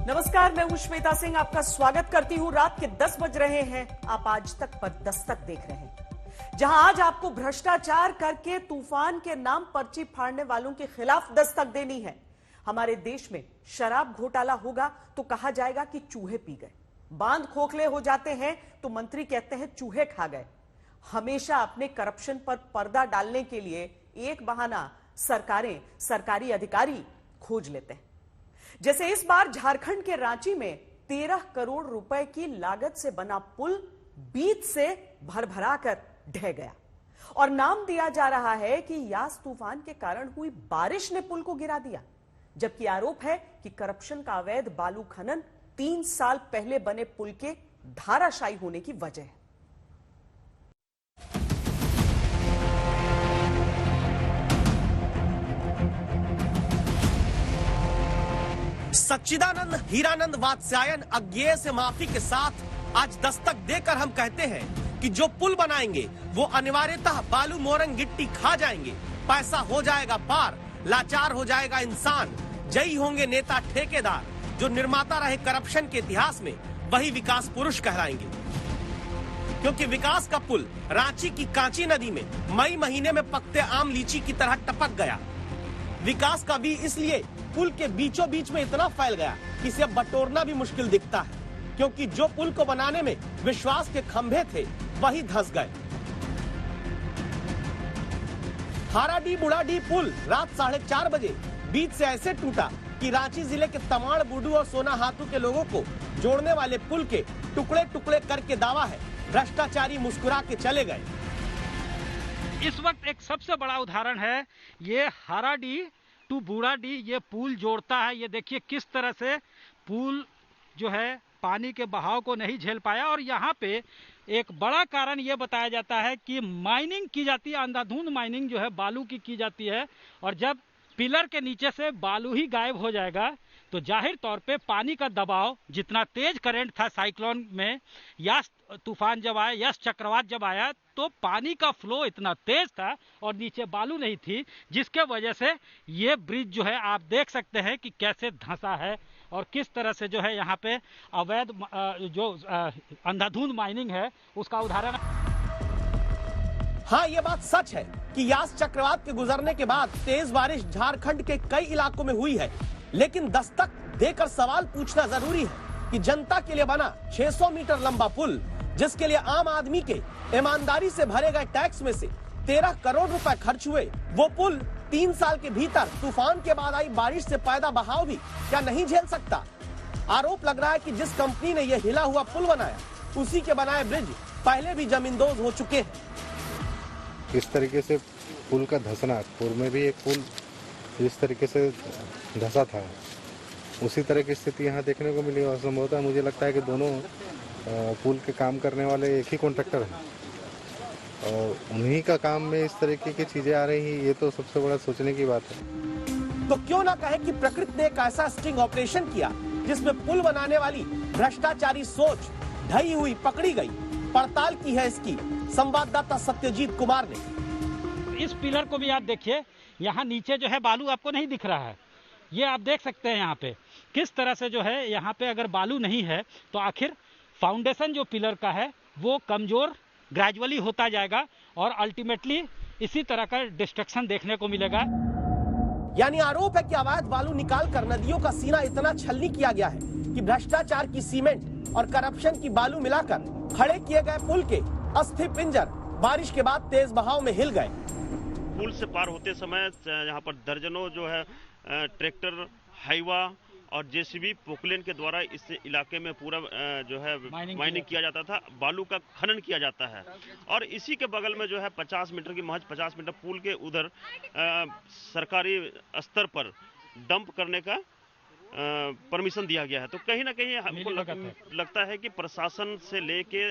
नमस्कार, मैं हूं श्वेता सिंह, आपका स्वागत करती हूं। रात के 10 बज रहे हैं, आप आज तक पर दस्तक देख रहे हैं, जहां आज आपको भ्रष्टाचार करके तूफान के नाम पर्ची फाड़ने वालों के खिलाफ दस्तक देनी है। हमारे देश में शराब घोटाला होगा तो कहा जाएगा कि चूहे पी गए, बांध खोखले हो जाते हैं तो मंत्री कहते हैं चूहे खा गए। हमेशा अपने करप्शन पर पर्दा डालने के लिए एक बहाना सरकारें, सरकारी अधिकारी खोज लेते हैं। जैसे इस बार झारखंड के रांची में 13 करोड़ रुपए की लागत से बना पुल बीच से भरभराकर ढह गया और नाम दिया जा रहा है कि यास तूफान के कारण हुई बारिश ने पुल को गिरा दिया, जबकि आरोप है कि करप्शन का अवैध बालू खनन 3 साल पहले बने पुल के धाराशायी होने की वजह है। सच्चिदानंद हीरानंद वात्स्यायन अज्ञेय से माफी के साथ आज दस्तक देकर हम कहते हैं कि जो पुल बनाएंगे वो अनिवार्यतः बालू मोरंग गिट्टी खा जाएंगे। पैसा हो जाएगा पार, लाचार हो जाएगा इंसान, जयी होंगे नेता ठेकेदार। जो निर्माता रहे करप्शन के इतिहास में वही विकास पुरुष कहलाएंगे, क्योंकि विकास का पुल रांची की कांची नदी में मई महीने में पकते आम लीची की तरह टपक गया। विकास का भी इसलिए पुल के बीचों बीच में इतना फैल गया कि इसे बटोरना भी मुश्किल दिखता है, क्योंकि जो पुल को बनाने में विश्वास के खंभे थे वही धंस गए। हाराडी बुढ़ाडी पुल रात 4:30 बजे बीच से ऐसे टूटा कि रांची जिले के तमाड़, बुडू और सोनाहातू के लोगों को जोड़ने वाले पुल के टुकड़े टुकड़े करके दावा है भ्रष्टाचारी मुस्कुरा के चले गए। इस वक्त एक सबसे बड़ा उदाहरण है ये हाराडी टू बूढ़ाडी, ये पुल जोड़ता है। ये देखिए किस तरह से पुल जो है पानी के बहाव को नहीं झेल पाया। और यहाँ पे एक बड़ा कारण ये बताया जाता है कि माइनिंग की जाती है, अंधाधुंध माइनिंग जो है बालू की जाती है। और जब पिलर के नीचे से बालू ही गायब हो जाएगा तो जाहिर तौर पे पानी का दबाव, जितना तेज करंट था साइक्लोन में, यास तूफान जब आया, यास चक्रवात जब आया, तो पानी का फ्लो इतना तेज था और नीचे बालू नहीं थी, जिसके वजह से ये ब्रिज जो है आप देख सकते हैं कि कैसे धंसा है और किस तरह से जो है यहाँ पे अवैध जो अंधाधुंध माइनिंग है उसका उदाहरण। हाँ, ये बात सच है कि यास चक्रवात के गुजरने के बाद तेज बारिश झारखंड के कई इलाकों में हुई है, लेकिन दस्तक देकर सवाल पूछना जरूरी है कि जनता के लिए बना 600 मीटर लंबा पुल, जिसके लिए आम आदमी के ईमानदारी से भरे गए टैक्स में से 13 करोड़ रुपए खर्च हुए, वो पुल 3 साल के भीतर तूफान के बाद आई बारिश से पैदा बहाव भी क्या नहीं झेल सकता? आरोप लग रहा है कि जिस कंपनी ने यह हिला हुआ पुल बनाया, उसी के बनाए ब्रिज पहले भी जमींदोज हो चुके हैं। इस तरीके से पुल का धंसना, पूर्व में भी एक पुल जिस तरीके से धंसा था, उसी तरह की स्थिति यहाँ देखने को मिली। और संभवतः मुझे लगता है कि दोनों पुल के काम करने वाले एक ही कॉन्ट्रैक्टर हैं और उन्हीं का काम में इस तरीके की चीजें आ रही हैं। ये तो सबसे बड़ा सोचने की बात है। तो क्यों ना कहे कि प्रकृति ने एक ऐसा स्टिंग ऑपरेशन किया जिसमें पुल बनाने वाली भ्रष्टाचारी सोच ढही हुई पकड़ी गई। पड़ताल की है इसकी संवाददाता सत्यजीत कुमार ने। इस पिलर को भी आप देखिए, यहाँ नीचे जो है बालू आपको नहीं दिख रहा है, ये आप देख सकते हैं यहाँ पे किस तरह से जो है यहाँ पे अगर बालू नहीं है तो आखिर फाउंडेशन जो पिलर का है वो कमजोर ग्रेजुअली होता जाएगा और अल्टीमेटली इसी तरह का डिस्ट्रक्शन देखने को मिलेगा। यानी आरोप है कि अवैध बालू निकालकर नदियों का सीना इतना छलनी किया गया है कि भ्रष्टाचार की सीमेंट और करप्शन की बालू मिलाकर खड़े किए गए पुल के अस्थि पिंजर बारिश के बाद तेज बहाव में हिल गए। पुल से पार होते समय यहाँ पर दर्जनों जो है ट्रैक्टर, हाईवा और जेसीबी, पोकलेन के द्वारा इस इलाके में पूरा जो है माइनिंग किया जाता था, बालू का खनन किया जाता है। और इसी के बगल में जो है 50 मीटर की, महज 50 मीटर पुल के उधर सरकारी स्तर पर डंप करने का परमिशन दिया गया है। तो कहीं ना कहीं हमको लगता है कि प्रशासन से लेके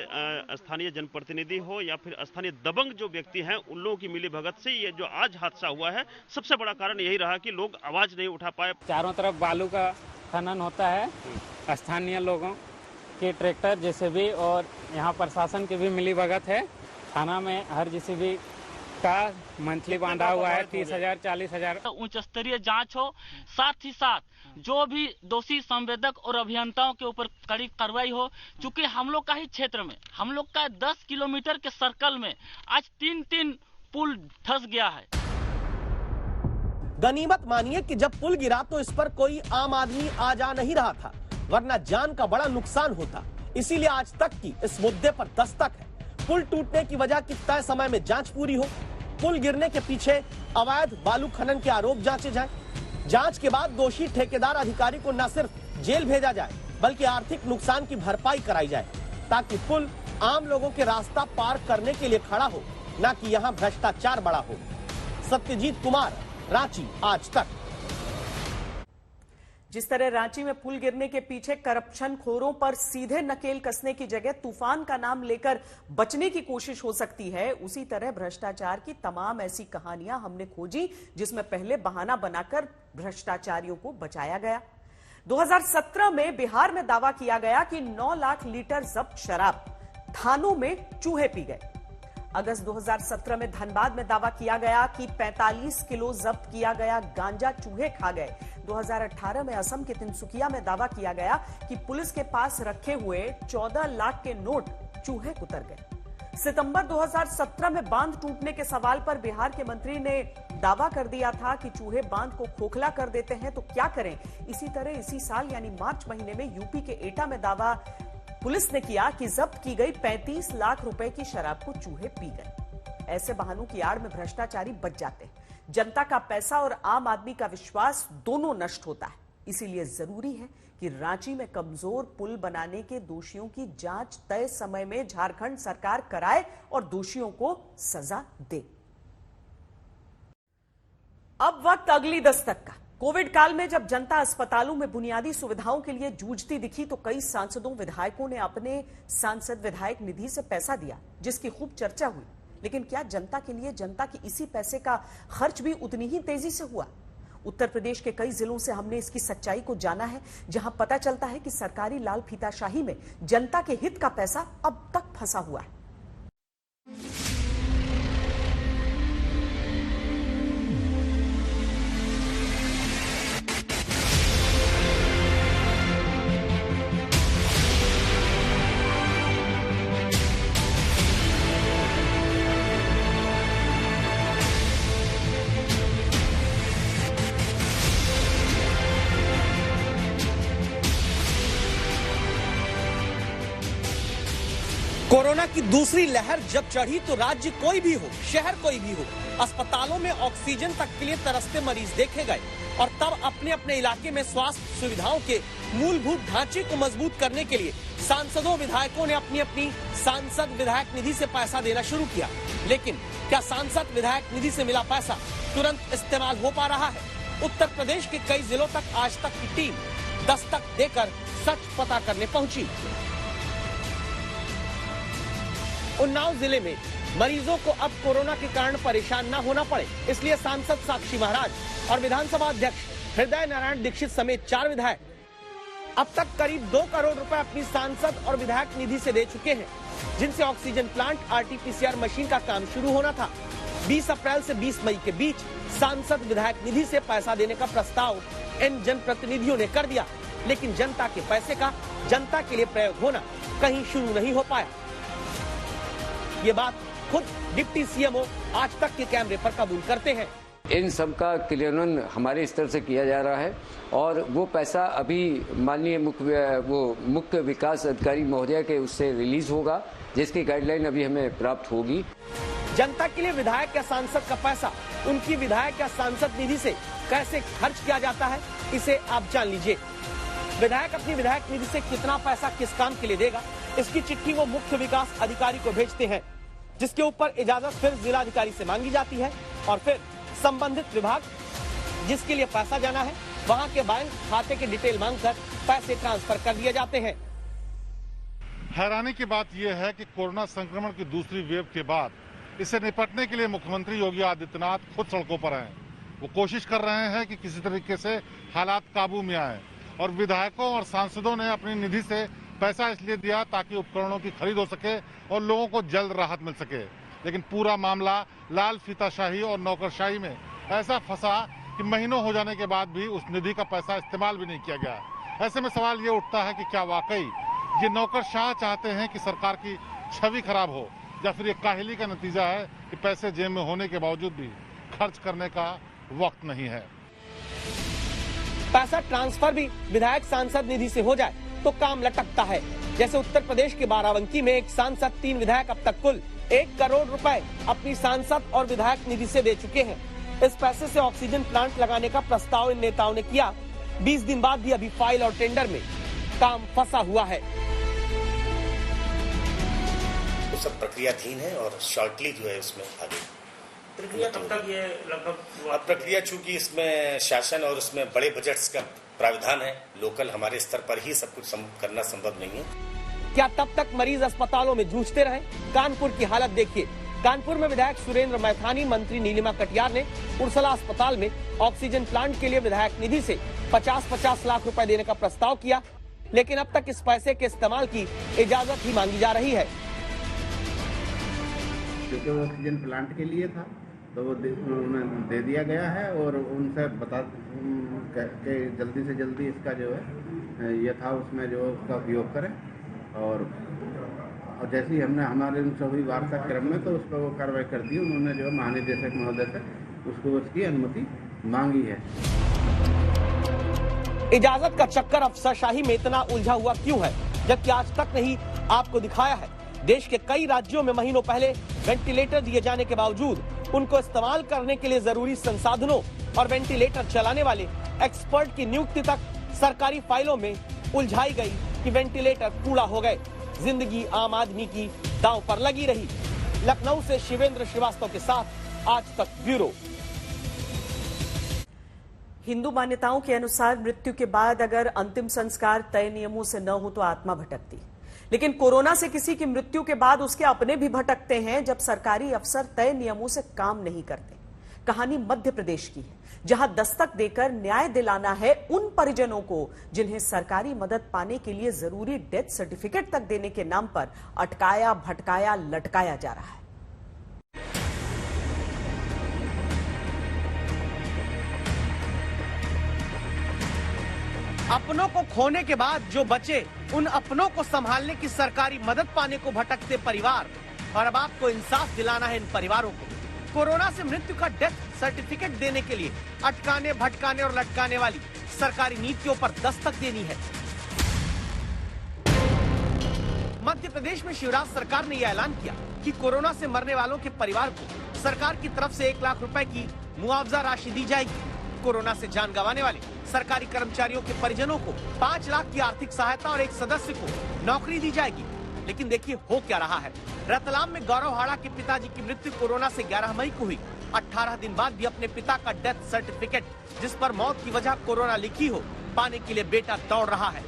स्थानीय जनप्रतिनिधि हो या फिर स्थानीय दबंग जो व्यक्ति हैं, उन लोगों की मिली भगत से ये जो आज हादसा हुआ है, सबसे बड़ा कारण यही रहा कि लोग आवाज नहीं उठा पाए। चारों तरफ बालू का खनन होता है, स्थानीय लोगों के ट्रैक्टर, जेसीबी और यहाँ प्रशासन की भी मिली भगत है। थाना में हर जेसीबी का मंथली बांधा हुआ है 30,000 40,000। उच्च स्तरीय जांच हो, साथ ही साथ जो भी दोषी संवेदक और अभियंताओं के ऊपर कड़ी कार्रवाई हो। चूंकि हम लोग का ही क्षेत्र में, हम लोग का 10 किलोमीटर के सर्कल में आज 3 पुल धंस गया है। गनीमत मानिए कि जब पुल गिरा तो इस पर कोई आम आदमी आ जा नहीं रहा था, वरना जान का बड़ा नुकसान होता। इसीलिए आज तक की इस मुद्दे पर दस्तक है। पुल टूटने की वजह की तय समय में जांच पूरी हो, पुल गिरने के पीछे अवैध बालू खनन के आरोप जांचे जाएं, जांच के बाद दोषी ठेकेदार अधिकारी को न सिर्फ जेल भेजा जाए बल्कि आर्थिक नुकसान की भरपाई कराई जाए, ताकि पुल आम लोगों के रास्ता पार करने के लिए खड़ा हो, न कि यहाँ भ्रष्टाचार बड़ा हो। सत्यजीत कुमार, रांची, आज तक। जिस तरह रांची में पुल गिरने के पीछे करप्शन खोरों पर सीधे नकेल कसने की जगह तूफान का नाम लेकर बचने की कोशिश हो सकती है, उसी तरह भ्रष्टाचार की तमाम ऐसी कहानियां हमने खोजी जिसमें पहले बहाना बनाकर भ्रष्टाचारियों को बचाया गया। 2017 में बिहार में दावा किया गया कि 9 लाख लीटर जब्त शराब, थानों में चूहे पी गए। अगस्त 2017 में धनबाद में दावा किया गया कि 45 किलो जब्त किया गया गांजा चूहे खा गए। 2018 में असम के तिनसुकिया में दावा किया गया कि पुलिस के पास रखे हुए 14 लाख के नोट चूहे कुतर गए। सितंबर 2017 में बांध टूटने के सवाल पर बिहार के मंत्री ने दावा कर दिया था कि चूहे बांध को खोखला कर देते हैं तो क्या करें। इसी तरह इसी साल यानी मार्च महीने में यूपी के एटा में दावा पुलिस ने किया कि जब्त की गई 35 लाख रुपए की शराब को चूहे पी गए। ऐसे बहानों की आड़ में भ्रष्टाचारी बच जाते हैं। जनता का पैसा और आम आदमी का विश्वास दोनों नष्ट होता है। इसीलिए जरूरी है कि रांची में कमजोर पुल बनाने के दोषियों की जांच तय समय में झारखंड सरकार कराए और दोषियों को सजा दे। अब वक्त अगली दस्तक का। कोविड काल में जब जनता अस्पतालों में बुनियादी सुविधाओं के लिए जूझती दिखी तो कई सांसदों विधायकों ने अपने सांसद विधायक निधि से पैसा दिया, जिसकी खूब चर्चा हुई। लेकिन क्या जनता के लिए जनता के इसी पैसे का खर्च भी उतनी ही तेजी से हुआ? उत्तर प्रदेश के कई जिलों से हमने इसकी सच्चाई को जाना है, जहां पता चलता है कि सरकारी लाल फीताशाही में जनता के हित का पैसा अब तक फंसा हुआ है। कोरोना की दूसरी लहर जब चढ़ी तो राज्य कोई भी हो, शहर कोई भी हो, अस्पतालों में ऑक्सीजन तक के लिए तरसते मरीज देखे गए और तब अपने अपने इलाके में स्वास्थ्य सुविधाओं के मूलभूत ढांचे को मजबूत करने के लिए सांसदों विधायकों ने अपनी अपनी सांसद विधायक निधि से पैसा देना शुरू किया। लेकिन क्या सांसद विधायक निधि से मिला पैसा तुरंत इस्तेमाल हो पा रहा है? उत्तर प्रदेश के कई जिलों तक आज तक की टीम दस्तक देकर सच पता करने पहुंची। उन्नाव जिले में मरीजों को अब कोरोना के कारण परेशान न होना पड़े, इसलिए सांसद साक्षी महाराज और विधानसभा अध्यक्ष हृदय नारायण दीक्षित समेत 4 विधायक अब तक करीब 2 करोड़ रुपए अपनी सांसद और विधायक निधि से दे चुके हैं, जिनसे ऑक्सीजन प्लांट, RT-PCR मशीन का काम शुरू होना था। 20 अप्रैल से 20 मई के बीच सांसद विधायक निधि से पैसा देने का प्रस्ताव इन जनप्रतिनिधियों ने कर दिया, लेकिन जनता के पैसे का जनता के लिए प्रयोग होना कहीं शुरू नहीं हो पाया। ये बात खुद डिप्टी सीएमओ आज तक के कैमरे पर कबूल करते हैं। इन सब का क्लियरन हमारे स्तर से किया जा रहा है और वो पैसा अभी माननीय मुख्य विकास अधिकारी महोदय के उससे रिलीज होगा, जिसकी गाइडलाइन अभी हमें प्राप्त होगी। जनता के लिए विधायक या सांसद का पैसा उनकी विधायक या सांसद निधि से कैसे खर्च किया जाता है, इसे आप जान लीजिए। विधायक अपनी विधायक निधि से कितना पैसा किस काम के लिए देगा, इसकी चिट्ठी वो मुख्य विकास अधिकारी को भेजते हैं, जिसके ऊपर इजाजत फिर जिलाधिकारी से मांगी जाती है और फिर संबंधित विभाग जिसके लिए पैसा जाना है वहां के बैंक खाते के डिटेल मांगकर पैसे ट्रांसफर कर दिए जाते हैं। हैरानी की बात यह है कि कोरोना संक्रमण की दूसरी वेव के बाद इससे निपटने के लिए मुख्यमंत्री योगी आदित्यनाथ खुद सड़कों पर हैं। वो कोशिश कर रहे हैं कि किसी तरीके से हालात काबू में आए और विधायकों और सांसदों ने अपनी निधि से पैसा इसलिए दिया ताकि उपकरणों की खरीद हो सके और लोगों को जल्द राहत मिल सके। लेकिन पूरा मामला लाल फीताशाही और नौकरशाही में ऐसा फंसा कि महीनों हो जाने के बाद भी उस निधि का पैसा इस्तेमाल भी नहीं किया गया है। ऐसे में सवाल ये उठता है कि क्या वाकई ये नौकरशाह चाहते हैं कि सरकार की छवि खराब हो, या फिर ये काहिली का नतीजा है कि पैसे जेब में होने के बावजूद भी खर्च करने का वक्त नहीं है। पैसा ट्रांसफर भी विधायक सांसद निधि से हो जाए तो काम लटकता है। जैसे उत्तर प्रदेश के बाराबंकी में एक सांसद 3 विधायक अब तक कुल 1 करोड़ रुपए अपनी सांसद और विधायक निधि से दे चुके हैं। इस पैसे से ऑक्सीजन प्लांट लगाने का प्रस्ताव इन नेताओं ने किया। 20 दिन बाद भी अभी फाइल और टेंडर में काम फंसा हुआ है। तो सब प्रक्रियाधीन है और शॉर्टली जो है उसमें आगे प्रक्रिया कब तक ये लगभग? अब प्रक्रिया चूंकि इसमें शासन और उसमें बड़े बजट्स का प्रावधान है, लोकल हमारे स्तर पर ही सब कुछ करना संभव नहीं है। क्या तब तक मरीज अस्पतालों में जूझते रहे? कानपुर की हालत देखिए। कानपुर में विधायक सुरेंद्र मैथानी, मंत्री नीलिमा कटियार ने उर्सला अस्पताल में ऑक्सीजन प्लांट के लिए विधायक निधि से 50-50 लाख रुपए देने का प्रस्ताव किया, लेकिन अब तक इस पैसे के इस्तेमाल की इजाजत ही मांगी जा रही है। क्योंकि वो ऑक्सीजन प्लांट के लिए था तो वो उन्हें दे दिया गया है और उनसे बता के जल्दी से जल्दी इसका जो है ये था उसमें जो उसका उपयोग करें, और जैसे ही हमने हमारे सभी वार्ता क्रम में तो उस पर वो कार्रवाई कर दी। उन्होंने जो महानिदेशक महोदय से उसको उसकी अनुमति मांगी है। इजाजत का चक्कर अफसरशाही में इतना उलझा हुआ क्यों है, जबकि आज तक नहीं आपको दिखाया है। देश के कई राज्यों में महीनों पहले वेंटिलेटर दिए जाने के बावजूद उनको इस्तेमाल करने के लिए जरूरी संसाधनों और वेंटिलेटर चलाने वाले एक्सपर्ट की नियुक्ति तक सरकारी फाइलों में उलझाई गई कि वेंटिलेटर कूड़ा हो गए। जिंदगी आम आदमी की दांव पर लगी रही। लखनऊ से शिवेंद्र श्रीवास्तव के साथ आज तक ब्यूरो। हिंदू मान्यताओं के अनुसार मृत्यु के बाद अगर अंतिम संस्कार तय नियमों से न हो तो आत्मा भटकती, लेकिन कोरोना से किसी की मृत्यु के बाद उसके अपने भी भटकते हैं जब सरकारी अफसर तय नियमों से काम नहीं करते। कहानी मध्य प्रदेश की है, जहां दस्तक देकर न्याय दिलाना है उन परिजनों को जिन्हें सरकारी मदद पाने के लिए जरूरी डेथ सर्टिफिकेट तक देने के नाम पर अटकाया, भटकाया, लटकाया जा रहा है। अपनों को खोने के बाद जो बचे, उन अपनों को संभालने की सरकारी मदद पाने को भटकते परिवार, और अब आपको इंसाफ दिलाना है इन परिवारों को। कोरोना से मृत्यु का डेथ सर्टिफिकेट देने के लिए अटकाने, भटकाने और लटकाने वाली सरकारी नीतियों पर दस्तक देनी है। मध्य प्रदेश में शिवराज सरकार ने यह ऐलान किया कि कोरोना से मरने वालों के परिवार को सरकार की तरफ से 1 लाख रुपए की मुआवजा राशि दी जाएगी। कोरोना से जान गंवाने वाले सरकारी कर्मचारियों के परिजनों को 5 लाख की आर्थिक सहायता और एक सदस्य को नौकरी दी जाएगी। लेकिन देखिए हो क्या रहा है। रतलाम में गौरव हाड़ा के पिताजी की मृत्यु कोरोना से 11 मई को हुई। 18 दिन बाद भी अपने पिता का डेथ सर्टिफिकेट, जिस पर मौत की वजह कोरोना लिखी हो, पाने के लिए बेटा दौड़ रहा है।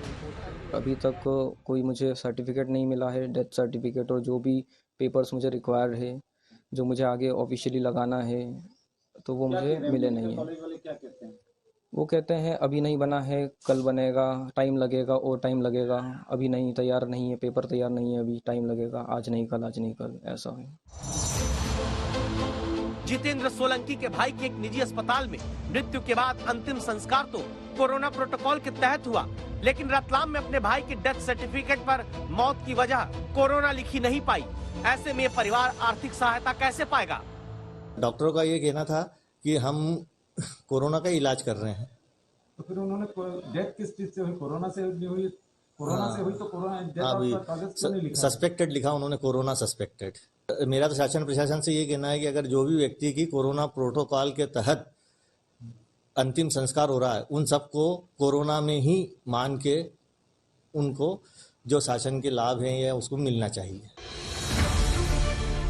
अभी तक कोई मुझे सर्टिफिकेट नहीं मिला है, डेथ सर्टिफिकेट, और जो भी पेपर्स मुझे रिक्वायर्ड है, जो मुझे आगे ऑफिशियली लगाना है, तो वो मुझे मिले नहीं है। वो कहते हैं अभी नहीं बना है, कल बनेगा, टाइम लगेगा और टाइम लगेगा, अभी नहीं, तैयार नहीं है, पेपर तैयार नहीं है, अभी टाइम लगेगा, आज नहीं कल, आज नहीं कल, ऐसा है। जितेंद्र सोलंकी के भाई के एक निजी अस्पताल में मृत्यु के बाद अंतिम संस्कार तो कोरोना प्रोटोकॉल के तहत हुआ, लेकिन रतलाम में अपने भाई के डेथ सर्टिफिकेट पर मौत की वजह कोरोना लिखी नहीं पाई। ऐसे में परिवार आर्थिक सहायता कैसे पाएगा? डॉक्टरों का ये कहना था कि हम कोरोना का इलाज कर रहे हैं। तो फिर उन्होंने डेथ किस चीज से हुई? कोरोना से नहीं हुई? कोरोना से हुई तो कोरोना डेथ सस्पेक्टेड लिखा उन्होंने, कोरोना सस्पेक्टेड। मेरा तो शासन प्रशासन से ये कहना है कि अगर जो भी व्यक्ति की कोरोना प्रोटोकॉल के तहत अंतिम संस्कार हो रहा है, उन सबको कोरोना में ही मान के उनको जो शासन के लाभ हैं या उसको मिलना चाहिए।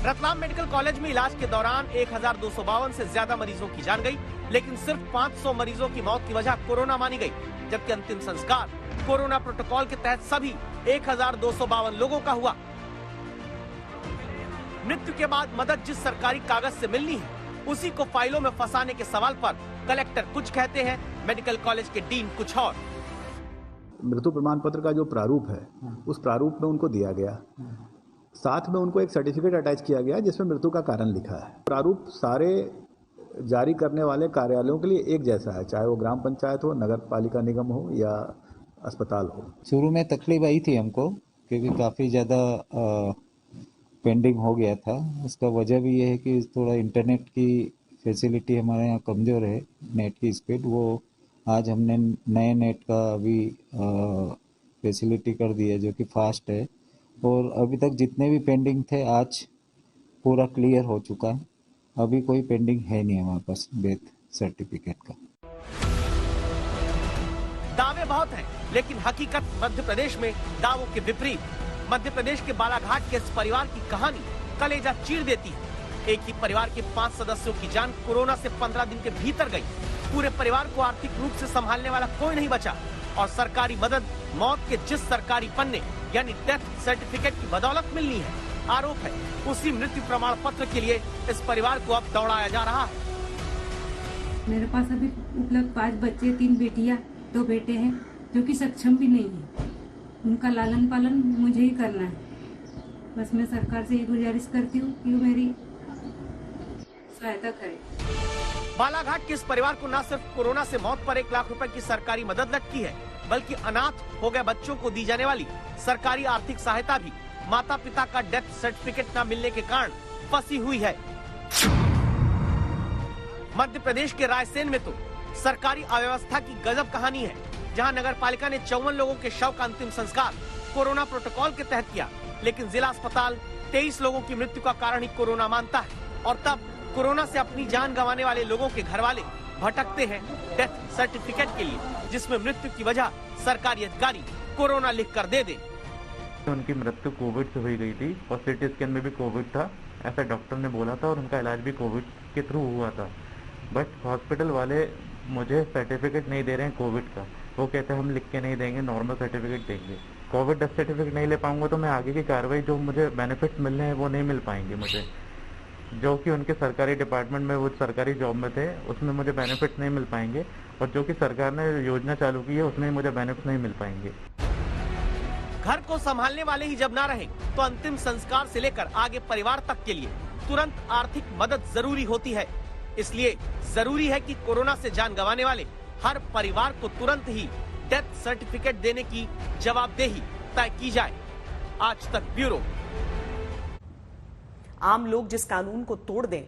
रतलाम मेडिकल कॉलेज में इलाज के दौरान 1252 से ज्यादा मरीजों की जान गई, लेकिन सिर्फ 500 मरीजों की मौत की वजह कोरोना मानी गई, जबकि अंतिम संस्कार कोरोना प्रोटोकॉल के तहत सभी 1252 लोगों का हुआ। मृत्यु के बाद मदद जिस सरकारी कागज से मिलनी है, उसी को फाइलों में फंसाने के सवाल पर कलेक्टर कुछ कहते हैं, मेडिकल कॉलेज के डीन कुछ और। मृत्यु प्रमाण पत्र का जो प्रारूप है, उस प्रारूप में उनको दिया गया, साथ में उनको एक सर्टिफिकेट अटैच किया गया जिसमें मृत्यु का कारण लिखा है। प्रारूप सारे जारी करने वाले कार्यालयों के लिए एक जैसा है, चाहे वो ग्राम पंचायत हो, नगर पालिका निगम हो या अस्पताल हो। शुरू में तकलीफ आई थी हमको, क्योंकि काफ़ी ज़्यादा पेंडिंग हो गया था। उसका वजह भी ये है कि थोड़ा इंटरनेट की फैसिलिटी हमारे यहाँ कमज़ोर है, नेट की स्पीड। वो आज हमने नए नेट का अभी फैसिलिटी कर दी है, जो कि फास्ट है। और अभी तक जितने भी पेंडिंग थे आज पूरा क्लियर हो चुका है। अभी कोई पेंडिंग है नहीं हमारे पास डेथ सर्टिफिकेट का। दावे बहुत हैं, लेकिन हकीकत मध्य प्रदेश में दावों के विपरीत। मध्य प्रदेश के बालाघाट के इस परिवार की कहानी कलेजा चीर देती है। एक ही परिवार के 5 सदस्यों की जान कोरोना से 15 दिन के भीतर गई। पूरे परिवार को आर्थिक रूप से संभालने वाला कोई नहीं बचा और सरकारी मदद मौत के जिस सरकारी पन्ने यानी डेथ सर्टिफिकेट की बदौलत मिलनी है, आरोप है उसी मृत्यु प्रमाण पत्र के लिए इस परिवार को अब दौड़ाया जा रहा है। मेरे पास अभी उपलब्ध 5 बच्चे, 3 बेटियां, 2 बेटे हैं जो कि सक्षम भी नहीं है। उनका लालन पालन मुझे ही करना है। बस मैं सरकार से ये गुजारिश करती हूँ कि वो मेरी सहायता करे। बालाघाट के इस परिवार को न सिर्फ कोरोना से मौत पर 1 लाख रुपए की सरकारी मदद लटकी है, बल्कि अनाथ हो गए बच्चों को दी जाने वाली सरकारी आर्थिक सहायता भी माता पिता का डेथ सर्टिफिकेट न मिलने के कारण फंसी हुई है। मध्य प्रदेश के रायसेन में तो सरकारी अव्यवस्था की गजब कहानी है, जहां नगर पालिका ने 54 लोगों के शव का अंतिम संस्कार कोरोना प्रोटोकॉल के तहत किया, लेकिन जिला अस्पताल 23 लोगों की मृत्यु का कारण ही कोरोना मानता है। और तब कोरोना से अपनी जान गंवाने वाले लोगों के घर वाले भटकते हैं डेथ सर्टिफिकेट के लिए, जिसमें मृत्यु की वजह सरकारी अधिकारी कोरोना लिख कर दे दे। उनकी मृत्यु कोविड से हुई गई थी और सीटी स्कैन में भी कोविड था, ऐसा डॉक्टर ने बोला था, और उनका इलाज भी कोविड के थ्रू हुआ था। बट हॉस्पिटल वाले मुझे सर्टिफिकेट नहीं दे रहे हैं कोविड का। वो कहते हैं हम लिख के नहीं देंगे, नॉर्मल सर्टिफिकेट देंगे। कोविड डेथ सर्टिफिकेट नहीं ले पाऊंगा तो मैं आगे की कार्रवाई, जो मुझे बेनिफिट मिलने हैं वो नहीं मिल पाएंगे मुझे, जो कि उनके सरकारी डिपार्टमेंट में वो सरकारी जॉब में थे, उसमें मुझे बेनिफिट नहीं मिल पाएंगे, और जो कि सरकार ने योजना चालू की है उसमें मुझे बेनिफिट नहीं मिल पाएंगे। घर को संभालने वाले ही जब ना रहे तो अंतिम संस्कार से लेकर आगे परिवार तक के लिए तुरंत आर्थिक मदद जरूरी होती है। इसलिए जरूरी है कि कोरोना से जान गंवाने वाले हर परिवार को तुरंत ही डेथ सर्टिफिकेट देने की जवाबदेही तय की जाए। आज तक ब्यूरो। आम लोग जिस कानून को तोड़ दें,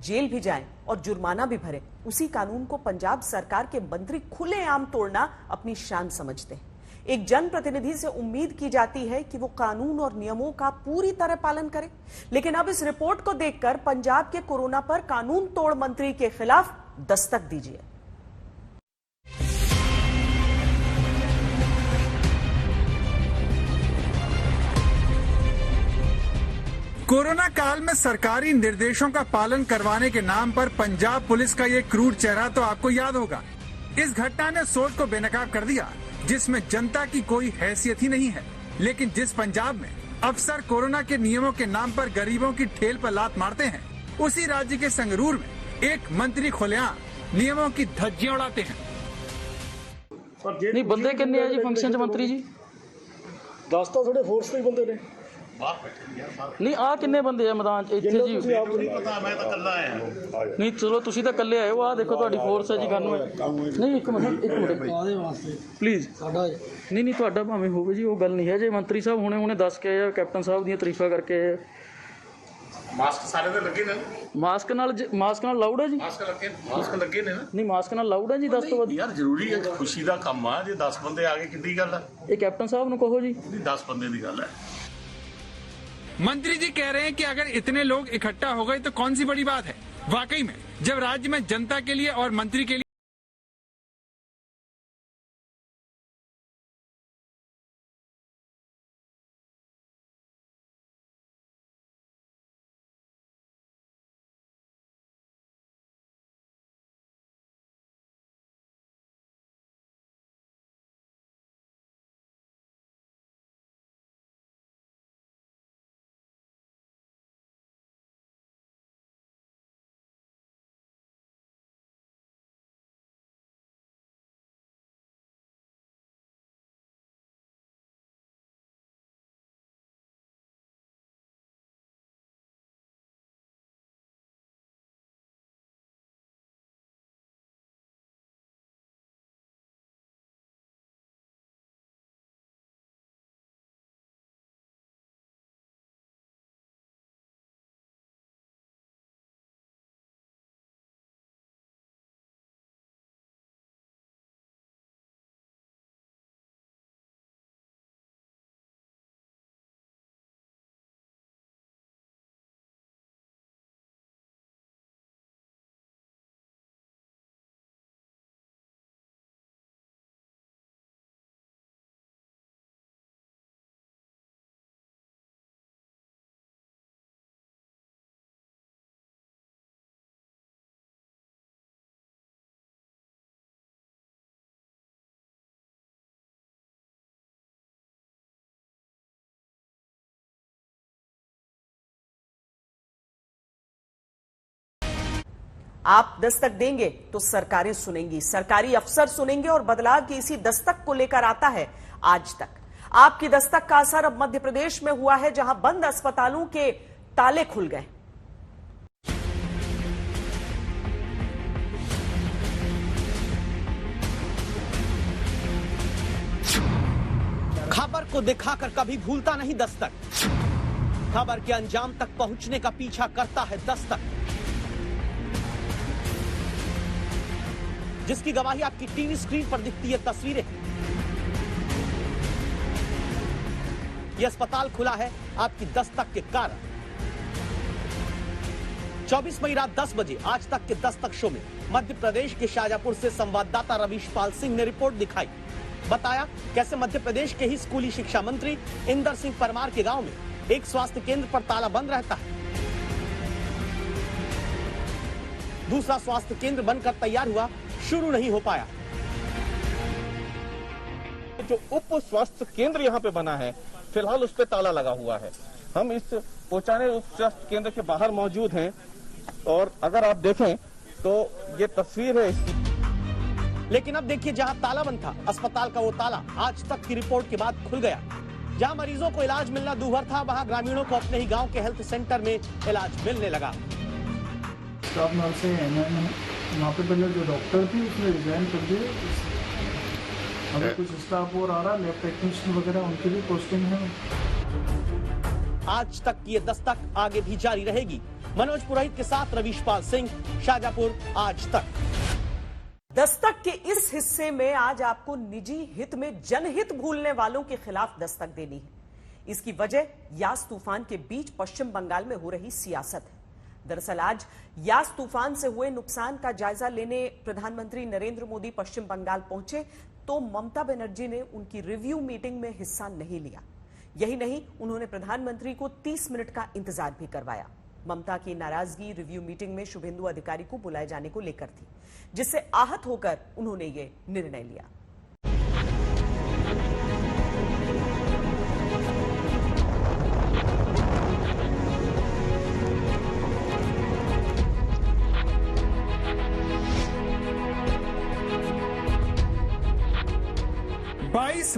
जेल भी जाएं और जुर्माना भी भरें, उसी कानून को पंजाब सरकार के मंत्री खुलेआम तोड़ना अपनी शान समझते हैं। एक जनप्रतिनिधि से उम्मीद की जाती है कि वो कानून और नियमों का पूरी तरह पालन करे, लेकिन अब इस रिपोर्ट को देखकर पंजाब के कोरोना पर कानून तोड़ मंत्री के खिलाफ दस्तक दीजिए। कोरोना काल में सरकारी निर्देशों का पालन करवाने के नाम पर पंजाब पुलिस का ये क्रूर चेहरा तो आपको याद होगा। इस घटना ने सोच को बेनकाब कर दिया, जिसमें जनता की कोई हैसियत ही नहीं है। लेकिन जिस पंजाब में अफसर कोरोना के नियमों के नाम पर गरीबों की ठेल पर लात मारते हैं, उसी राज्य के संगरूर में एक मंत्री खुलेआम नियमों की धज्जियां उड़ाते हैं। नहीं बंदे कितने हैं जी फंक्शन च मंत्री जी? 10 तो थोड़े फोर्स के बंदे ने। नहीं आ किन्ने बंदे आ मैदान ਇੱਥੇ ਜੀ? नहीं पता, मैं तो कल्ला आया। नहीं चलो ਤੁਸੀਂ ਤਾਂ ਇਕੱਲੇ ਆਏ ਹੋ। ਆ ਦੇਖੋ ਤੁਹਾਡੀ ਫੋਰਸ ਹੈ ਜੀ ਗਨ ਨਹੀਂ ਇੱਕ ਮਿੰਟ ਪਲੀਜ਼ ਨਹੀਂ ਤੁਹਾਡਾ ਭਾਵੇਂ ਹੋਵੇ ਜੀ, ਉਹ ਗੱਲ ਨਹੀਂ ਹੈ। ਜੇ ਮੰਤਰੀ ਸਾਹਿਬ ਹੁਣੇ ਦੱਸ ਕੇ ਆਏ, ਕੈਪਟਨ ਸਾਹਿਬ ਦੀਆਂ ਤਾਰੀਫਾਂ ਕਰਕੇ ਆਏ। ਮਾਸਕ ਸਾਰੇ ਤੇ ਲੱਗੇ ਨੇ। ਮਾਸਕ ਨਾਲ ਲਾਊਡ ਹੈ ਜੀ? ਮਾਸਕ ਲੱਗੇ ਨੇ ਨਾ। ਨਹੀਂ ਮਾਸਕ ਨਾਲ ਲਾਊਡ ਹੈ ਜੀ 10 ਤੋਂ ਵੱਧ? ਯਾਰ ਜ਼ਰੂਰੀ ਹੈ, ਖੁਸ਼ੀ ਦਾ ਕੰਮ ਆ। ਜੇ 10 ਬੰਦੇ ਆ ਗਏ ਕਿੱਡੀ ਗੱਲ ਆ? ਇਹ ਕੈਪਟਨ ਸਾਹਿਬ ਨੂੰ ਕਹੋ ਜੀ। 10 ਬੰਦੇ ਦੀ ਗੱਲ ਹੈ। मंत्री जी कह रहे हैं कि अगर इतने लोग इकट्ठा हो गए तो कौन सी बड़ी बात है। वाकई में जब राज्य में जनता के लिए और मंत्री के लिए आप दस्तक देंगे तो सरकारें सुनेंगी, सरकारी अफसर सुनेंगे और बदलाव की इसी दस्तक को लेकर आता है आज तक। आपकी दस्तक का असर अब मध्य प्रदेश में हुआ है, जहां बंद अस्पतालों के ताले खुल गए। खबर को दिखाकर कभी भूलता नहीं दस्तक, खबर के अंजाम तक पहुंचने का पीछा करता है दस्तक, जिसकी गवाही आपकी टीवी स्क्रीन पर दिखती है तस्वीरें। यह अस्पताल खुला है आपकी दस्तक के कारण। 24 मई रात 10 बजे आज तक के दस्तक शो में मध्य प्रदेश के शाजापुर से संवाददाता रवीशपाल सिंह ने रिपोर्ट दिखाई। बताया कैसे मध्य प्रदेश के ही स्कूली शिक्षा मंत्री इंदर सिंह परमार के गांव में एक स्वास्थ्य केंद्र पर ताला बंद रहता है, दूसरा स्वास्थ्य केंद्र बनकर तैयार हुआ, शुरू नहीं हो पाया। जो उप स्वास्थ्य केंद्र यहाँ पे बना है, फिलहाल उस पे ताला लगा हुआ है। हम इस पहुंचाने उप स्वास्थ्य केंद्र के बाहर मौजूद हैं और अगर आप देखें तो ये तस्वीर है इसकी। लेकिन अब देखिए, जहां ताला बंद था अस्पताल का, वो ताला आज तक की रिपोर्ट के बाद खुल गया। जहां मरीजों को इलाज मिलना दूभर था, वहां ग्रामीणों को अपने ही गांव के हेल्थ सेंटर में इलाज मिलने लगा। स्टाफ नर्स से वहाँ पे पहले जो डॉक्टर थी उसने रिजाइन कर दिए। अभी कुछ स्टाफ और आ रहा, लैब टेक्नीशियन वगैरह, उनकी भी पोस्टिंग है। आज तक की ये दस्तक आगे भी जारी रहेगी। मनोज पुरोहित के साथ रवीशपाल सिंह, शाजापुर, आज तक। दस्तक के इस हिस्से में आज आपको निजी हित में जनहित भूलने वालों के खिलाफ दस्तक देनी है। इसकी वजह यास तूफान के बीच पश्चिम बंगाल में हो रही सियासत है। दरअसल आज यास तूफान से हुए नुकसान का जायजा लेने प्रधानमंत्री नरेंद्र मोदी पश्चिम बंगाल पहुंचे तो ममता बनर्जी ने उनकी रिव्यू मीटिंग में हिस्सा नहीं लिया। यही नहीं, उन्होंने प्रधानमंत्री को 30 मिनट का इंतजार भी करवाया। ममता की नाराजगी रिव्यू मीटिंग में शुभेंदु अधिकारी को बुलाए जाने को लेकर थी, जिससे आहत होकर उन्होंने ये निर्णय लिया।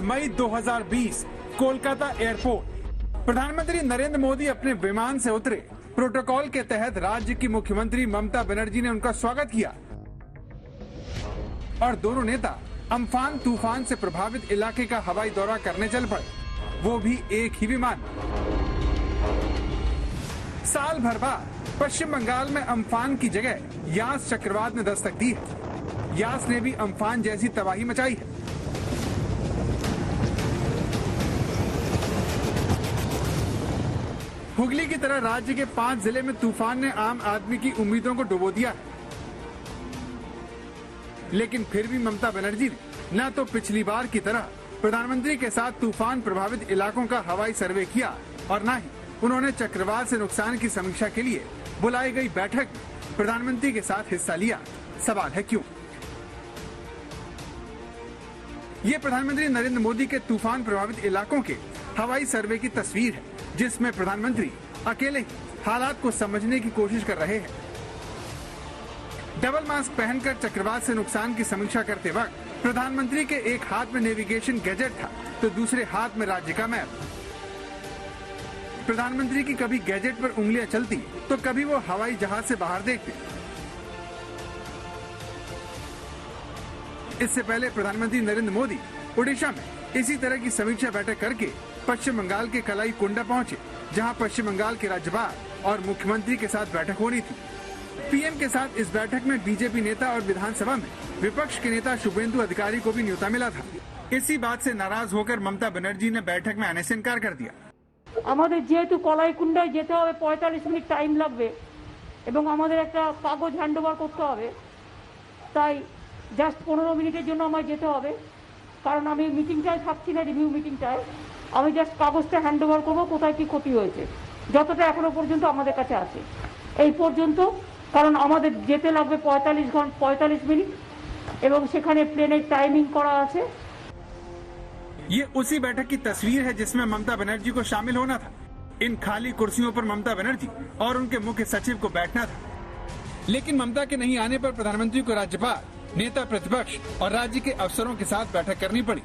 मई 2020 कोलकाता एयरपोर्ट। प्रधानमंत्री नरेंद्र मोदी अपने विमान से उतरे। प्रोटोकॉल के तहत राज्य की मुख्यमंत्री ममता बनर्जी ने उनका स्वागत किया और दोनों नेता अम्फान तूफान से प्रभावित इलाके का हवाई दौरा करने चल पड़े, वो भी एक ही विमान। साल भर बाद पश्चिम बंगाल में अम्फान की जगह यास चक्रवात ने दस्तक दी है। यास ने भी अम्फान जैसी तबाही मचाई है। हुगली की तरह राज्य के 5 जिले में तूफान ने आम आदमी की उम्मीदों को डुबो दिया, लेकिन फिर भी ममता बनर्जी ने न तो पिछली बार की तरह प्रधानमंत्री के साथ तूफान प्रभावित इलाकों का हवाई सर्वे किया और न ही उन्होंने चक्रवात से नुकसान की समीक्षा के लिए बुलाई गई बैठक में प्रधानमंत्री के साथ हिस्सा लिया। सवाल है क्यों? ये प्रधानमंत्री नरेंद्र मोदी के तूफान प्रभावित इलाकों के हवाई सर्वे की तस्वीर है, जिसमें प्रधानमंत्री अकेले ही हालात को समझने की कोशिश कर रहे हैं। डबल मास्क पहनकर चक्रवात से नुकसान की समीक्षा करते वक्त प्रधानमंत्री के एक हाथ में नेविगेशन गैजेट था तो दूसरे हाथ में राज्य का मैप। प्रधानमंत्री की कभी गैजेट पर उंगलियां चलती तो कभी वो हवाई जहाज से बाहर देखते। इससे पहले प्रधानमंत्री नरेंद्र मोदी ओडिशा में इसी तरह की समीक्षा बैठक करके पश्चिम बंगाल के कलाई कुंडा पहुंचे, जहां पश्चिम बंगाल के राज्यपाल और मुख्यमंत्री के साथ बैठक होनी थी। पीएम के साथ इस बैठक में बीजेपी नेता और विधानसभा में विपक्ष के नेता शुभेंदु अधिकारी को भी न्योता मिला था। इसी बात से नाराज होकर ममता बनर्जी ने बैठक में आने से इनकार कर दिया। আমাদের যেহেতু কলাইকুণ্ডায় যেতে হবে 45 মিনিট টাইম লাগবে এবং আমাদের একটা কাগজ হ্যান্ডওভার করতে হবে, তাই জাস্ট 15 মিনিটের জন্য আমায় যেতে হবে, কারণ আমি মিটিংটায় থাকছি না, রিভিউ মিটিংটায়। আমি জাস্ট কাগজটা হ্যান্ডওভার করবো কোথায় কি ক্ষতি হয়েছে, যতটা এখনো পর্যন্ত আমাদের কাছে আছে এই পর্যন্ত, কারণ আমাদের যেতে লাগবে 45 মিনিট এবং সেখানে প্লেনের টাইমিং করা আছে। ये उसी बैठक की तस्वीर है जिसमें ममता बनर्जी को शामिल होना था। इन खाली कुर्सियों पर ममता बनर्जी और उनके मुख्य सचिव को बैठना था। लेकिन ममता के नहीं आने पर प्रधानमंत्री को राज्यपाल, नेता प्रतिपक्ष और राज्य के अफसरों के साथ बैठक करनी पड़ी,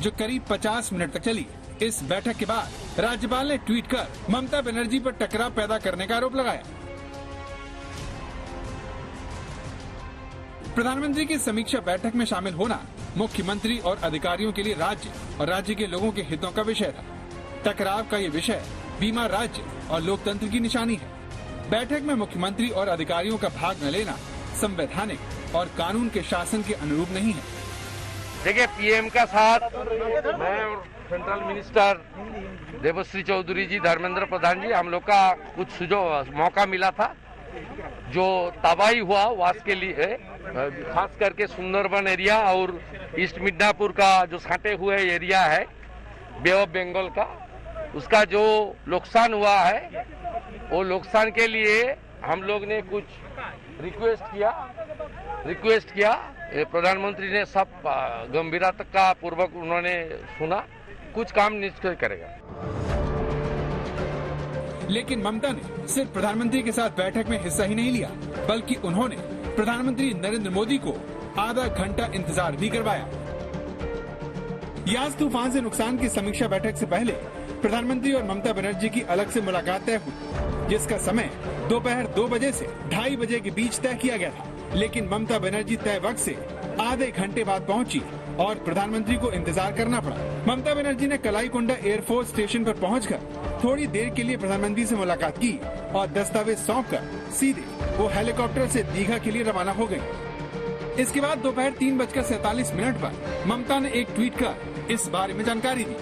जो करीब 50 मिनट तक चली। इस बैठक के बाद राज्यपाल ने ट्वीट कर ममता बनर्जी पर टकराव पैदा करने का आरोप लगाया। प्रधानमंत्री की समीक्षा बैठक में शामिल होना मुख्यमंत्री और अधिकारियों के लिए राज्य और राज्य के लोगों के हितों का विषय था। टकराव का ये विषय बीमार राज्य और लोकतंत्र की निशानी है। बैठक में मुख्यमंत्री और अधिकारियों का भाग न लेना संवैधानिक और कानून के शासन के अनुरूप नहीं है। देखिए, पीएम का साथ मैं और सेंट्रल मिनिस्टर देवश्री चौधरी जी, धर्मेंद्र प्रधान जी, हम लोग का कुछ सुझाव मौका मिला था। जो तबाही हुआ वास के लिए, खास करके सुंदरबन एरिया और ईस्ट मिदनापुर का जो साटे हुए एरिया है बे ऑफ बंगाल का, उसका जो नुकसान हुआ है, वो नुकसान के लिए हम लोग ने कुछ रिक्वेस्ट किया। प्रधानमंत्री ने सब गंभीरता का पूर्वक उन्होंने सुना, कुछ काम निश्चय करेगा। लेकिन ममता ने सिर्फ प्रधानमंत्री के साथ बैठक में हिस्सा ही नहीं लिया, बल्कि उन्होंने प्रधानमंत्री नरेंद्र मोदी को आधा घंटा इंतजार भी करवाया। यास तूफान से नुकसान की समीक्षा बैठक से पहले प्रधानमंत्री और ममता बनर्जी की अलग से मुलाकात तय हुई, जिसका समय दोपहर 2 बजे से 2:30 बजे के बीच तय किया गया था। लेकिन ममता बनर्जी तय वक्त से आधे घंटे बाद पहुंची और प्रधानमंत्री को इंतजार करना पड़ा। ममता बनर्जी ने कलाईकुंडा एयरफोर्स स्टेशन पर पहुंचकर थोड़ी देर के लिए प्रधानमंत्री से मुलाकात की और दस्तावेज सौंपकर सीधे वो हेलीकॉप्टर से दीघा के लिए रवाना हो गई। इसके बाद दोपहर 3:47 पर ममता ने एक ट्वीट कर इस बारे में जानकारी दी।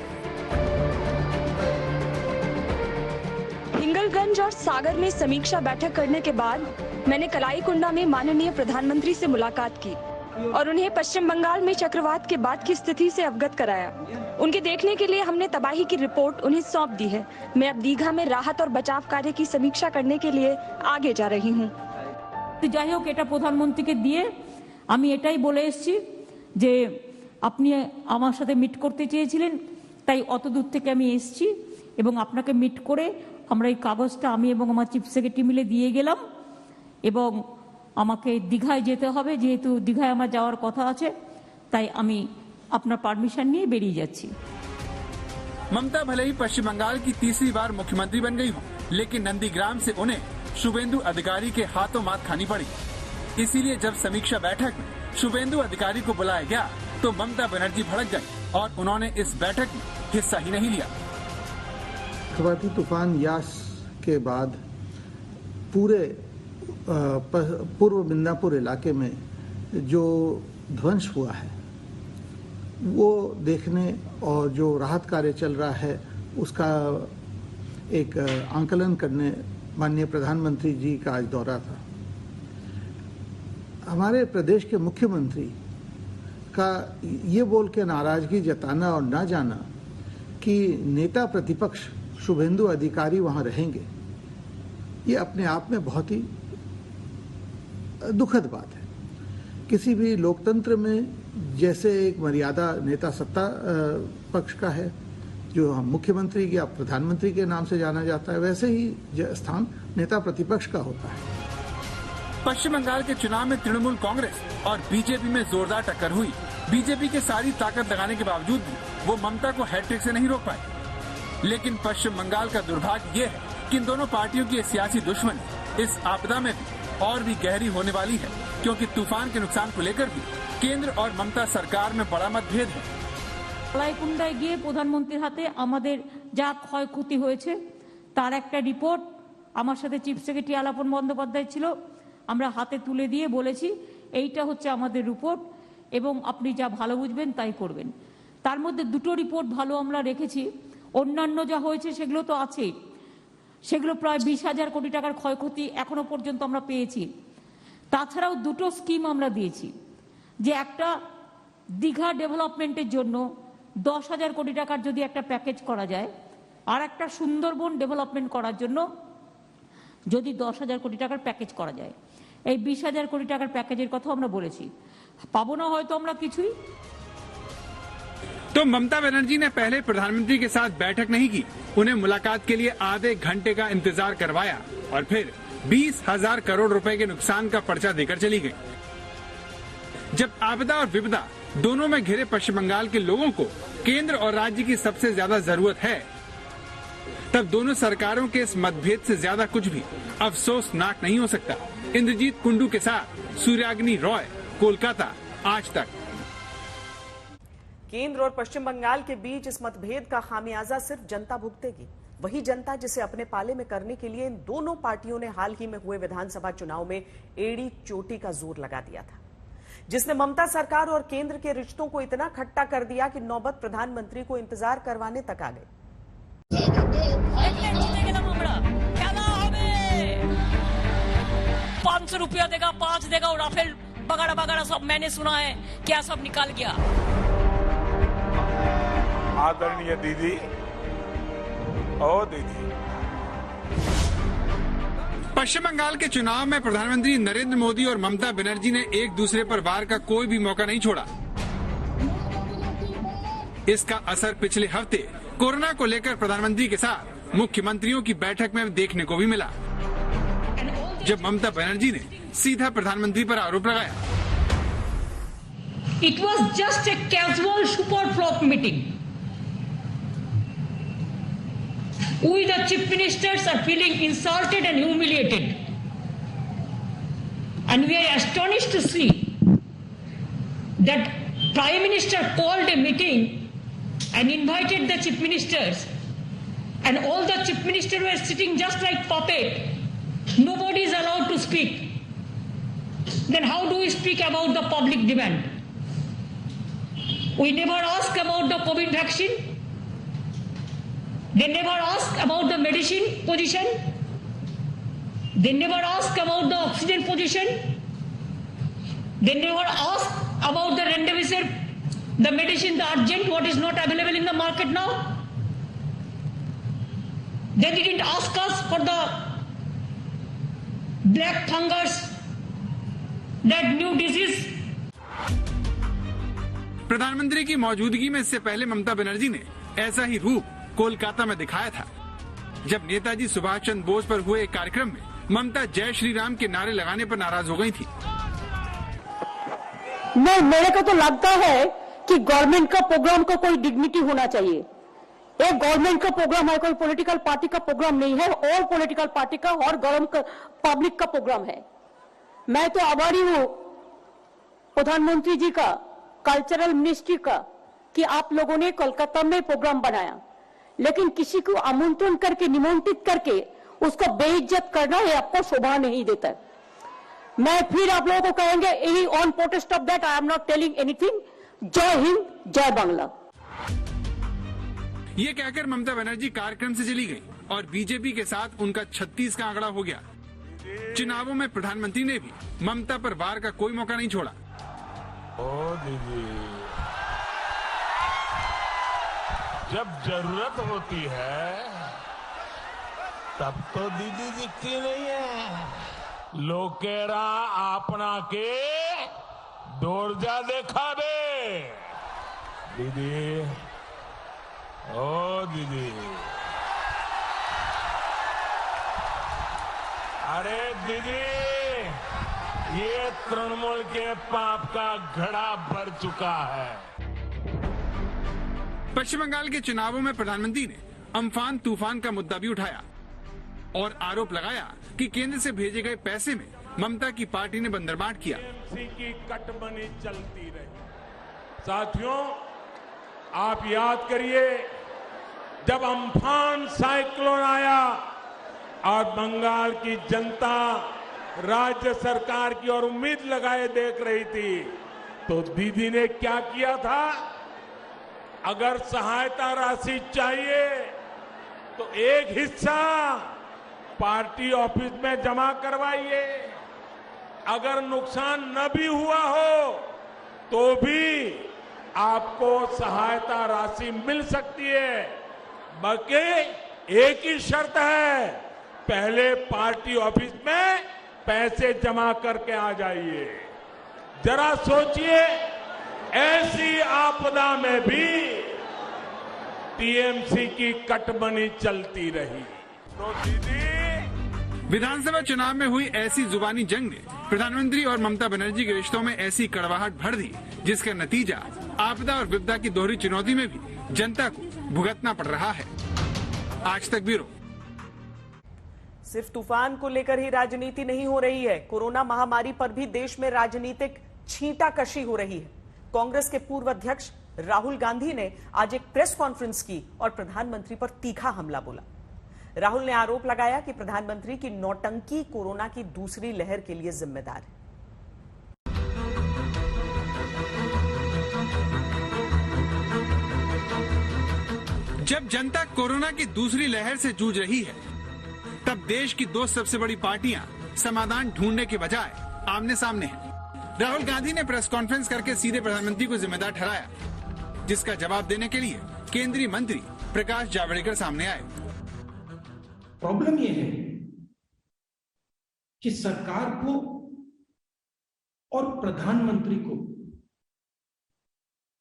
हिंगलगंज और सागर में समीक्षा बैठक करने के बाद मैंने कलाईकुंडा में माननीय प्रधानमंत्री से मुलाकात की और उन्हें पश्चिम बंगाल में चक्रवात के बाद की स्थिति से अवगत कराया। उनके देखने के लिए हमने तबाही की रिपोर्ट उन्हें सौंप दी है। मैं अब दीघा में राहत और बचाव कार्य की समीक्षा करने के लिए आगे जा रही हूँ। যাই হোক, এটা প্রধানমন্ত্রীকে দিয়ে আমি এটাই বলে এসেছি যে আপনি আমার সাথে মিট করতে চেয়েছিলেন, তাই অত দূর থেকে আমি এসেছি এবং আপনাকে মিট করে আমরা এই কাগজটা আমি এবং আমার চিফ সেক্রেটারি মিলে দিয়ে গেলাম এবং আমাকে দীঘায় যেতে হবে, যেহেতু দীঘায় আমার যাওয়ার কথা আছে, তাই আমি আপনার পারমিশন নিয়ে বেরিয়ে যাচ্ছি। ममता भले ही पश्चिम बंगाल की तीसरी बार मुख्यमंत्री बन गई हो, लेकिन नंदीग्राम से उन्हें शुभेंदु अधिकारी के हाथों मात खानी पड़ी। इसीलिए जब समीक्षा बैठक में शुभेंदु अधिकारी को बुलाया गया तो ममता बनर्जी भड़क गई और उन्होंने इस बैठक में हिस्सा ही नहीं लिया। चक्रवाती तूफान यास के बाद पूरे पूर्व मिदनापुर इलाके में जो ध्वंस हुआ है वो देखने और जो राहत कार्य चल रहा है उसका एक आंकलन करने माननीय प्रधानमंत्री जी का आज दौरा था। हमारे प्रदेश के मुख्यमंत्री का ये बोल के नाराजगी जताना और ना जाना कि नेता प्रतिपक्ष शुभेंदु अधिकारी वहाँ रहेंगे, ये अपने आप में बहुत ही दुखद बात है। किसी भी लोकतंत्र में जैसे एक मर्यादा नेता सत्ता पक्ष का है, जो हम मुख्यमंत्री या प्रधानमंत्री के नाम से जाना जाता है, वैसे ही स्थान नेता प्रतिपक्ष का होता है। पश्चिम बंगाल के चुनाव में तृणमूल कांग्रेस और बीजेपी में जोरदार टक्कर हुई। बीजेपी के सारी ताकत लगाने के बावजूद भी वो ममता को हैट्रिक से नहीं रोक पाई। लेकिन पश्चिम बंगाल का दुर्भाग्य ये है कि इन दोनों पार्टियों की सियासी दुश्मनी इस आपदा में भी और भी गहरी होने वाली है, क्योंकि तूफान के नुकसान को लेकर भी केंद्र और ममता सरकार में बड़ा मतभेद है। কলাইকুণ্ডায় গিয়ে প্রধানমন্ত্রীর হাতে আমাদের যা ক্ষয়ক্ষতি হয়েছে তার একটা রিপোর্ট আমার সাথে চিফ সেক্রেটারি আলাপন বন্দ্যোপাধ্যায় ছিল, আমরা হাতে তুলে দিয়ে বলেছি এইটা হচ্ছে আমাদের রিপোর্ট এবং আপনি যা ভালো বুঝবেন তাই করবেন। তার মধ্যে দুটো রিপোর্ট ভালো আমরা রেখেছি, অন্যান্য যা হয়েছে সেগুলো তো আছেই। সেগুলো প্রায় 20,000 কোটি টাকার ক্ষয়ক্ষতি এখনো পর্যন্ত আমরা পেয়েছি। তাছাড়াও দুটো স্কিম আমরা দিয়েছি, যে একটা দীঘা ডেভেলপমেন্টের জন্য 10,000 কোটি টাকার যদি একটা প্যাকেজ করা যায়, আর একটা সুন্দরবন ডেভেলপমেন্ট করার জন্য যদি 10,000 কোটি টাকার প্যাকেজ করা যায়, এই 20,000 কোটি টাকার প্যাকেজের কথা আমরা বলেছি। পাবো না হয়তো আমরা কিছুই। तो ममता बनर्जी ने पहले प्रधानमंत्री के साथ बैठक नहीं की, उन्हें मुलाकात के लिए आधे घंटे का इंतजार करवाया और फिर 20,000 करोड़ रुपए के नुकसान का पर्चा देकर चली गई। जब आपदा और विपदा दोनों में घिरे पश्चिम बंगाल के लोगों को केंद्र और राज्य की सबसे ज्यादा जरूरत है, तब दोनों सरकारों के इस मतभेद से ज्यादा कुछ भी अफसोसनाक नहीं हो सकता। इंद्रजीत कुंडू के साथ सूर्याग्नि रॉय, कोलकाता, आज तक। केंद्र और पश्चिम बंगाल के बीच इस मतभेद का खामियाजा सिर्फ जनता भुगतेगी। वही जनता जिसे अपने पाले में करने के लिए इन दोनों पार्टियों ने हाल ही में हुए विधानसभा चुनाव में एड़ी चोटी का जोर लगा दिया था, जिसने ममता सरकार और केंद्र के रिश्तों को इतना खट्टा कर दिया कि नौबत प्रधानमंत्री को इंतजार करवाने तक आ गई। 500 रुपया देगा, 5 देगा और राफेल बगाड़ा बगाड़ा सब मैंने सुना है, क्या सब निकाल गया। आदरणीय दीदी ओ दीदी। पश्चिम बंगाल के चुनाव में प्रधानमंत्री नरेंद्र मोदी और ममता बनर्जी ने एक दूसरे पर वार का कोई भी मौका नहीं छोड़ा। इसका असर पिछले हफ्ते कोरोना को लेकर प्रधानमंत्री के साथ मुख्यमंत्रियों की बैठक में देखने को भी मिला, जब ममता बनर्जी ने सीधा प्रधानमंत्री पर आरोप लगाया। It was just a casual super flop meeting. We the chief ministers are feeling insulted and humiliated, and we are astonished to see that Prime Minister called a meeting and invited the chief ministers, and all the chief ministers were sitting just like puppet. Nobody is allowed to speak. Then how do we speak about the public demand? We never ask about the COVID vaccine. They never ask about the medicine position. They never ask about the oxygen position. They never ask about the remdesivir, the medicine, the urgent, what is not available in the market now. They didn't ask us for the black fungus, that new disease. प्रधानमंत्री की मौजूदगी में इससे पहले ममता बनर्जी ने ऐसा ही रूप कोलकाता में दिखाया था, जब नेताजी सुभाष चंद्र बोस पर हुए एक कार्यक्रम में ममता जय श्री राम के नारे लगाने पर नाराज हो गई थी। नहीं, मेरे को तो लगता है कि गवर्नमेंट का प्रोग्राम को कोई डिग्निटी होना चाहिए। एक गवर्नमेंट का प्रोग्राम है, कोई पॉलिटिकल पार्टी का प्रोग्राम नहीं है, ऑल पॉलिटिकल पार्टी का और पब्लिक का प्रोग्राम है। मैं तो आभारी हूं प्रधानमंत्री जी का, कल्चरल मिनिस्ट्री का, कि आप लोगों ने कोलकाता में प्रोग्राम बनाया, लेकिन किसी को आमंत्रण करके, निमंत्रित करके उसको बेइज्जत करना ये आपको शोभा नहीं देता। मैं फिर आप लोगों को कहेंगे, on protest of that I am not telling anything. जय हिंद, जय बांग्ला। ये कहकर ममता बनर्जी कार्यक्रम से चली गई और बीजेपी के साथ उनका 36 का आंकड़ा हो गया। चुनावों में प्रधानमंत्री ने भी ममता पर वार का कोई मौका नहीं छोड़ा। ओ दीदी, जब जरूरत होती है तब तो दीदी दिखती नहीं है। लोकेरा आपना के दौरजा देखा बे दीदी, ओ दीदी। अरे दीदी, ये तृणमूल के पाप का घड़ा भर चुका है। पश्चिम बंगाल के चुनावों में प्रधानमंत्री ने अम्फान तूफान का मुद्दा भी उठाया और आरोप लगाया कि केंद्र से भेजे गए पैसे में ममता की पार्टी ने बंदरबाट किया। की कटमनी चलती रही। साथियों, आप याद करिए, जब अम्फान साइक्लोन आया और बंगाल की जनता राज्य सरकार की ओर उम्मीद लगाए देख रही थी, तो दीदी ने क्या किया था? अगर सहायता राशि चाहिए तो एक हिस्सा पार्टी ऑफिस में जमा करवाइए। अगर नुकसान न भी हुआ हो तो भी आपको सहायता राशि मिल सकती है, बल्कि एक ही शर्त है, पहले पार्टी ऑफिस में पैसे जमा करके आ जाइए। जरा सोचिए, ऐसी आपदा में भी टीएमसी की कटमनी चलती रही। तो दीदी, विधानसभा चुनाव में हुई ऐसी जुबानी जंग ने प्रधानमंत्री और ममता बनर्जी के रिश्तों में ऐसी कड़वाहट भर दी, जिसका नतीजा आपदा और विपदा की दोहरी चुनौती में भी जनता को भुगतना पड़ रहा है। आज तक ब्यूरो। सिर्फ तूफान को लेकर ही राजनीति नहीं हो रही है, कोरोना महामारी पर भी देश में राजनीतिक छींटाकशी हो रही है। कांग्रेस के पूर्व अध्यक्ष राहुल गांधी ने आज एक प्रेस कॉन्फ्रेंस की और प्रधानमंत्री पर तीखा हमला बोला। राहुल ने आरोप लगाया कि प्रधानमंत्री की नौटंकी कोरोना की दूसरी लहर के लिए जिम्मेदार है। जब जनता कोरोना की दूसरी लहर से जूझ रही है, तब देश की दो सबसे बड़ी पार्टियां समाधान ढूंढने के बजाय आमने सामने हैं। राहुल गांधी ने प्रेस कॉन्फ्रेंस करके सीधे प्रधानमंत्री को जिम्मेदार ठहराया, जिसका जवाब देने के लिए केंद्रीय मंत्री प्रकाश जावड़ेकर सामने आए। प्रॉब्लम यह है कि सरकार को और प्रधानमंत्री को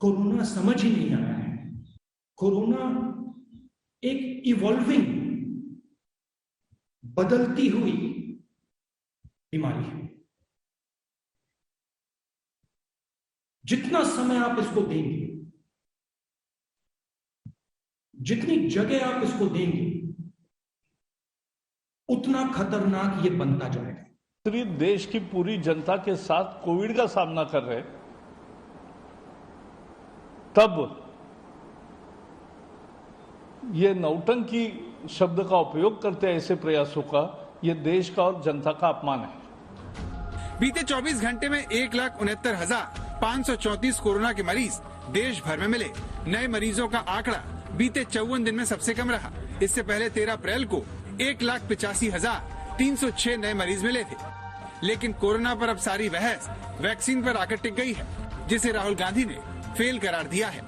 कोरोना समझ ही नहीं आ रहा है। कोरोना एक इवॉल्विंग, बदलती हुई बीमारी है। जितना समय आप इसको देंगे, जितनी जगह आप इसको देंगे, उतना खतरनाक ये बनता जाएगा। देश की पूरी जनता के साथ कोविड का सामना कर रहे, तब ये नौटंकी शब्द का उपयोग करते हैं ऐसे प्रयासों का, ये देश का और जनता का अपमान है। बीते 24 घंटे में 1,69,534 कोरोना के मरीज देश भर में मिले। नए मरीजों का आंकड़ा बीते 54 दिन में सबसे कम रहा। इससे पहले 13 अप्रैल को 1,85,306 नए मरीज मिले थे। लेकिन कोरोना पर अब सारी बहस वैक्सीन पर आकर टिक गई है, जिसे राहुल गांधी ने फेल करार दिया है।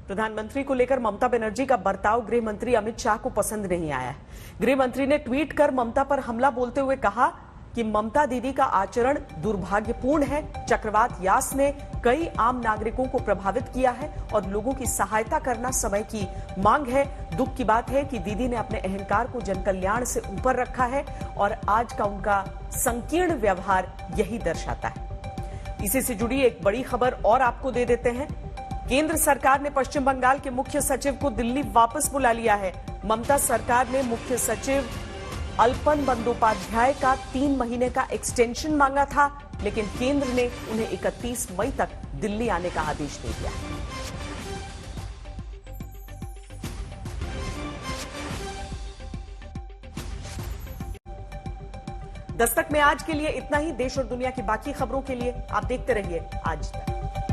प्रधानमंत्री को लेकर ममता बनर्जी का बर्ताव गृह मंत्री अमित शाह को पसंद नहीं आया। गृह मंत्री ने ट्वीट कर ममता पर हमला बोलते हुए कहा कि ममता दीदी का आचरण दुर्भाग्यपूर्ण है। चक्रवात यास ने कई आम नागरिकों को प्रभावित किया है और लोगों की सहायता करना समय की मांग है। दुख की बात है कि दीदी ने अपने अहंकार को जनकल्याण से ऊपर रखा है और आज का उनका संकीर्ण व्यवहार यही दर्शाता है। इसी से जुड़ी एक बड़ी खबर और आपको दे देते हैं। केंद्र सरकार ने पश्चिम बंगाल के मुख्य सचिव को दिल्ली वापस बुला लिया है। ममता सरकार ने मुख्य सचिव अल्पन बंदोपाध्याय का 3 महीने का एक्सटेंशन मांगा था, लेकिन केंद्र ने उन्हें 31 मई तक दिल्ली आने का आदेश दे दिया। दस्तक में आज के लिए इतना ही। देश और दुनिया की बाकी खबरों के लिए आप देखते रहिए आज तक।